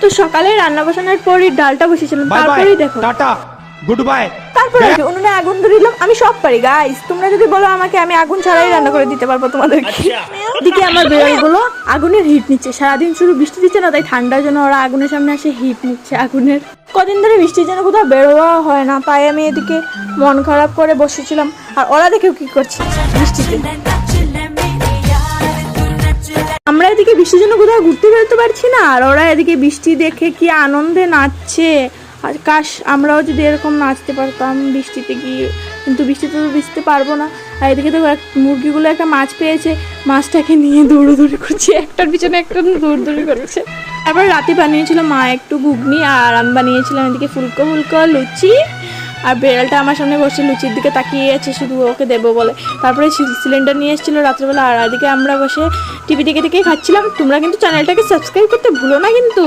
তো সকালে রান্না বসানোর পরই ডালটা বসিয়েছিলাম, তারপরেই দেখো টাটা গুড বাই। তারপরে উনুনে আগুন ধরে দিলাম। আমি সব পারি গাইস, তোমরা যদি বলো আমাকে আমি আগুন ছাড়াই রান্না করে দিতে পারবো তোমাদেরকে। দিকে আমার বিড়ালগুলো আগুনের হিট নিচ্ছে, সারাদিন শুধু বৃষ্টি দিচ্ছে না, তাই ঠান্ডার জন্য ওরা আগুনের সামনে এসে হিট নিচ্ছে আগুনের। কদিন ধরে বৃষ্টির জন্য কোথাও বেরোয়া হয় না, তাই আমি এদিকে মন খারাপ করে বসেছিলাম। আর ওরা দেখেও কি করছে বৃষ্টিতে। আমরা এদিকে বৃষ্টির জন্য কোথাও ঘুরতে বেরোতে পারছি না, আর ওরা এদিকে বৃষ্টি দেখে কি আনন্দে নাচছে। আর কাশ আমরাও যদি এরকম নাচতে পারতাম বৃষ্টিতে গিয়ে, কিন্তু বৃষ্টিতে তো ভিজতে পারবো না। আর এদিকে তো মুরগিগুলো একটা মাছ পেয়েছে, মাছটাকে নিয়ে দৌড়োদৌড়ি করছে, একটার পিছনে একটা দৌড়দৌড়ি করছে। তারপর রাতে বানিয়েছিল মা একটু ঘুগনি, আর আমি বানিয়েছিলাম এদিকে ফুলকো ফুলকো লুচি। আর বেড়ালটা আমার সামনে বসে লুচির দিকে তাকিয়ে আছে, শুধু ওকে দেবো বলে। তারপরে সিলিন্ডার নিয়ে এসেছিলো রাত্রেবেলা, আর এদিকে আমরা বসে টিভি দেখে দেখেই খাচ্ছিলাম। তোমরা কিন্তু চ্যানেলটাকে সাবস্ক্রাইব করতে ভুলো না কিন্তু।